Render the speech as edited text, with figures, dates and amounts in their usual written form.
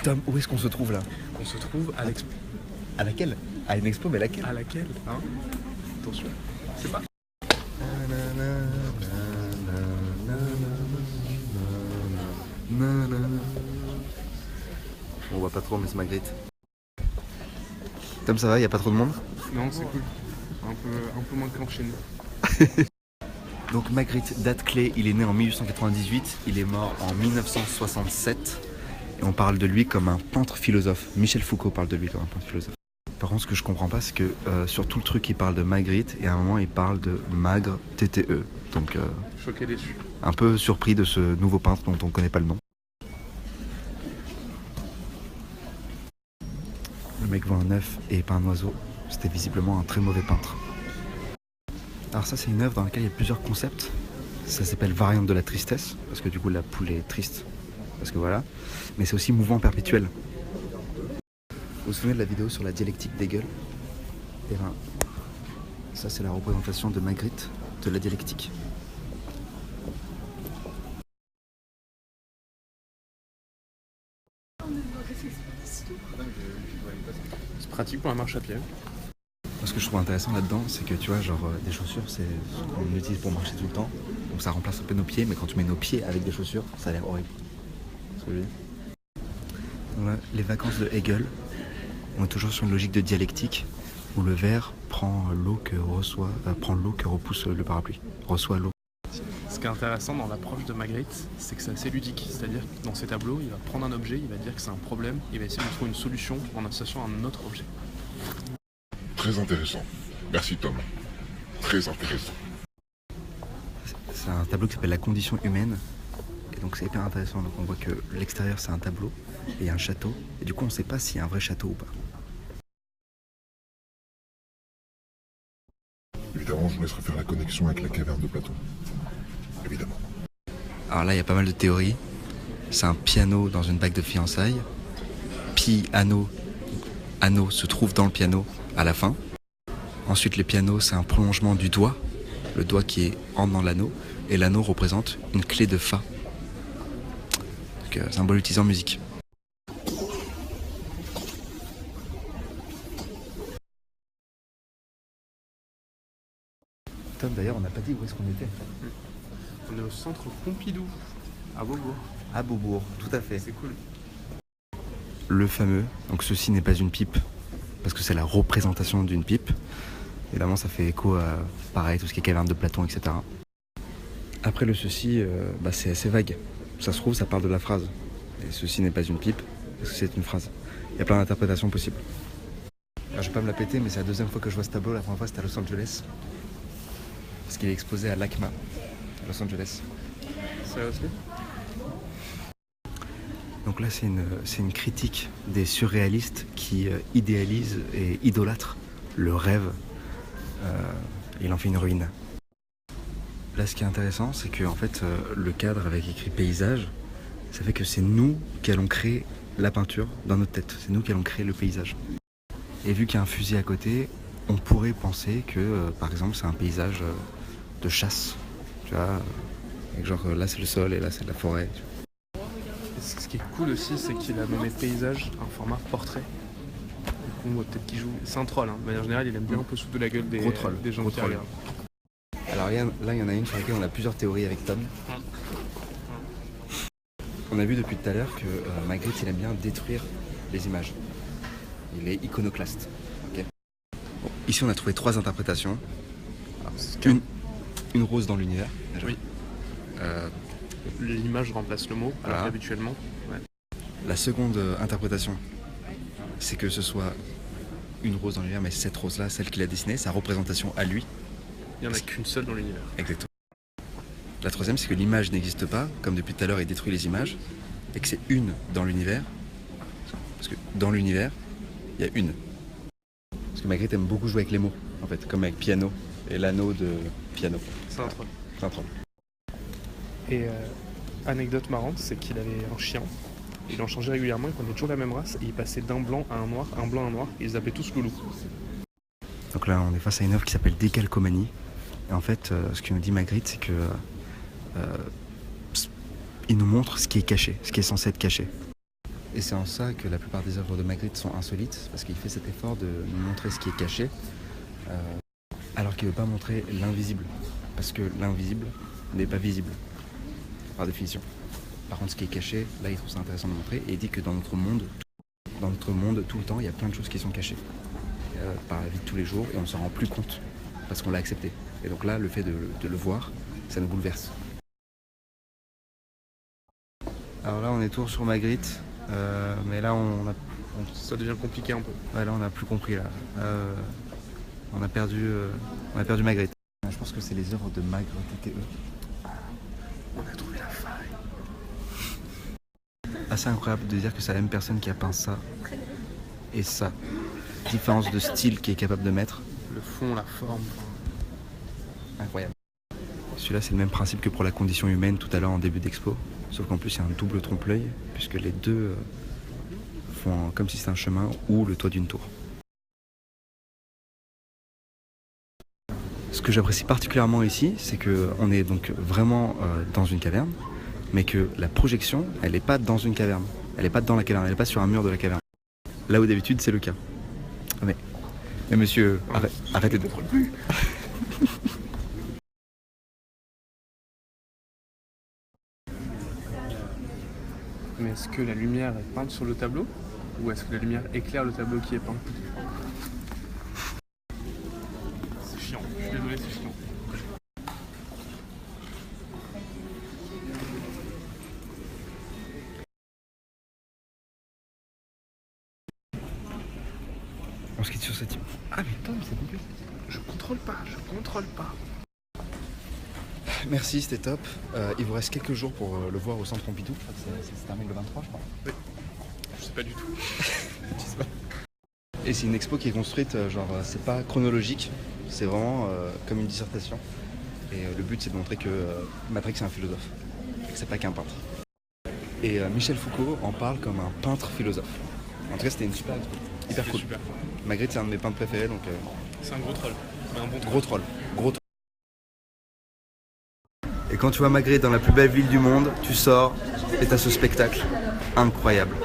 Tom, où est-ce qu'on se trouve là? On se trouve à l'expo. À laquelle? À une expo, mais laquelle? À laquelle, hein? Attention, c'est pas. On voit pas trop, mais c'est Magritte. Tom, ça va? Y a pas trop de monde? Non, c'est cool. Un peu moins qu'enchaîné. Donc Magritte, date clé, il est né en 1898, il est mort en 1967. Et on parle de lui comme un peintre philosophe. Michel Foucault parle de lui comme un peintre philosophe. Par contre, ce que je comprends pas, c'est que sur tout le truc, il parle de Magritte et à un moment, il parle de Magre TTE. Donc, Choqué, déçu. un peu surpris de ce nouveau peintre dont on connaît pas le nom. Le mec voit un œuf et peint un oiseau. C'était visiblement un très mauvais peintre. Alors ça, c'est une œuvre dans laquelle il y a plusieurs concepts. Ça s'appelle Variante de la tristesse, parce que du coup, la poule est triste. Parce que voilà. Mais c'est aussi mouvement perpétuel. Vous vous souvenez de la vidéo sur la dialectique d'Hegel? Et ben, ça c'est la représentation de Magritte de la dialectique. C'est pratique pour la marche à pied. Ce que je trouve intéressant là-dedans, c'est que tu vois, genre des chaussures, c'est ce qu'on utilise pour marcher tout le temps. Donc ça remplace un peu nos pieds, mais quand tu mets nos pieds avec des chaussures, ça a l'air horrible. C'est ce que je veux dire. Voilà, les vacances de Hegel, on est toujours sur une logique de dialectique où le verre prend l'eau que repousse le parapluie, reçoit l'eau. Ce qui est intéressant dans l'approche de Magritte, c'est que c'est assez ludique. C'est-à-dire que dans ses tableaux, il va prendre un objet, il va dire que c'est un problème, il va essayer de trouver une solution en associant un autre objet. Très intéressant. Merci Tom. Très intéressant. C'est un tableau qui s'appelle La condition humaine. Et donc c'est hyper intéressant. Donc on voit que l'extérieur c'est un tableau et il y a un château. Et du coup on ne sait pas s'il y a un vrai château ou pas. Évidemment, je vous laisserai faire la connexion avec la caverne de Platon. Évidemment. Alors là il y a pas mal de théories. C'est un piano dans une bague de fiançailles. Anneau se trouve dans le piano à la fin. Ensuite le piano c'est un prolongement du doigt. Le doigt qui entre dans l'anneau. Et l'anneau représente une clé de Fa. Donc symbole utilisé en musique. Tom, d'ailleurs, on n'a pas dit où est-ce qu'on était. On est au centre Pompidou, à Beaubourg. À Beaubourg, tout à fait. C'est cool. Le fameux, donc ceci n'est pas une pipe, parce que c'est la représentation d'une pipe. Évidemment, ça fait écho à, pareil, tout ce qui est caverne de Platon, etc. Après le ceci, c'est assez vague. Ça se trouve, ça parle de la phrase. Et ceci n'est pas une pipe, parce que c'est une phrase. Il y a plein d'interprétations possibles. Alors, je vais pas me la péter, mais c'est la deuxième fois que je vois ce tableau. La première fois, c'était à Los Angeles. Parce qu'il est exposé à l'ACMA, à Los Angeles. Ça aussi. Donc là, c'est une critique des surréalistes qui idéalisent et idolâtrent le rêve. Il en fait une ruine. Là, ce qui est intéressant, c'est que en fait, le cadre avec écrit paysage, ça fait que c'est nous qui allons créer la peinture dans notre tête. C'est nous qui allons créer le paysage. Et vu qu'il y a un fusil à côté, on pourrait penser que, par exemple, c'est un paysage de chasse. Tu vois, genre là, c'est le sol et là, c'est de la forêt. Et ce qui est cool aussi, c'est qu'il a nommé paysage un format portrait. Du coup, peut-être qu'il joue. C'est un troll, hein. De manière générale, il aime bien un peu sous de la gueule des gens Gros qui troll. regardent. Alors là, il y en a une sur laquelle on a plusieurs théories avec Tom. On a vu depuis tout à l'heure que Magritte, il aime bien détruire les images. Il est iconoclaste. Okay. Bon, ici, on a trouvé 3 interprétations. Alors, une rose dans l'univers. Déjà. Oui. L'image remplace le mot, alors Voilà. qu'habituellement. Ouais. La seconde interprétation, c'est que ce soit une rose dans l'univers, mais cette rose-là, celle qu'il a dessinée, sa représentation à lui. Il n'y en a qu'une seule dans l'univers. Exactement. La troisième, c'est que l'image n'existe pas, comme depuis tout à l'heure, il détruit les images, et que c'est une dans l'univers. Parce que dans l'univers, il y a une. Parce que Magritte aime beaucoup jouer avec les mots, en fait, comme avec piano et l'anneau de piano. C'est un troll. C'est un troll. Et anecdote marrante, c'est qu'il avait un chien. Il en changeait régulièrement, il prenait toujours la même race et il passait d'un blanc à un noir, un blanc à un noir, et ils appelaient tous Loulou. Donc là, on est face à une œuvre qui s'appelle Décalcomanie. Et en fait, ce que nous dit Magritte, c'est que il nous montre ce qui est caché, ce qui est censé être caché. Et c'est en ça que la plupart des œuvres de Magritte sont insolites, parce qu'il fait cet effort de nous montrer ce qui est caché, alors qu'il ne veut pas montrer l'invisible, parce que l'invisible n'est pas visible, par définition. Par contre, ce qui est caché, là, il trouve ça intéressant de montrer, et il dit que dans notre monde, tout le temps, il y a plein de choses qui sont cachées, par la vie de tous les jours, et on ne s'en rend plus compte, parce qu'on l'a accepté. Et donc là, le fait de le voir, ça nous bouleverse. Alors là, on est toujours sur Magritte, mais là, Ça devient compliqué un peu. ouais, là, on n'a plus compris. Là. On a perdu Magritte. Je pense que c'est les œuvres de Magritte TTE. On a trouvé la faille. Assez incroyable de dire que c'est la même personne qui a peint ça et ça. Différence de style qui est capable de mettre. Le fond, la forme. Incroyable. Celui-là, c'est le même principe que pour la condition humaine tout à l'heure en début d'expo. Sauf qu'en plus, il y a un double trompe-l'œil, puisque les deux font comme si c'était un chemin ou le toit d'une tour. Ce que j'apprécie particulièrement ici, c'est qu'on est donc vraiment dans une caverne, mais que la projection, elle n'est pas dans une caverne. Elle n'est pas dans la caverne, elle n'est pas sur un mur de la caverne. Là où d'habitude, c'est le cas. Mais monsieur, arrêtez de... Mais est-ce que la lumière est peinte sur le tableau ou est-ce que la lumière éclaire le tableau qui est peint? C'est chiant, je suis désolé, c'est chiant. On se quitte sur cette... Ah mais Tom, c'est compliqué. Je contrôle pas. Merci, c'était top. Il vous reste quelques jours pour le voir au Centre Pompidou. Je crois que ça se termine le 23, je crois. Oui. Je sais pas du tout. Je sais pas. Et c'est une expo qui est construite, c'est pas chronologique, c'est vraiment comme une dissertation. Et le but, c'est de montrer que Matrix est un philosophe, et que c'est pas qu'un peintre. Et Michel Foucault en parle comme un peintre philosophe. En tout cas, c'était une super expo, hyper cool. Super. Magritte, c'est un de mes peintres préférés, donc... C'est un gros troll, mais un bon troll. Gros troll. Et quand tu vois Magritte dans la plus belle ville du monde, tu sors et t'as ce spectacle incroyable.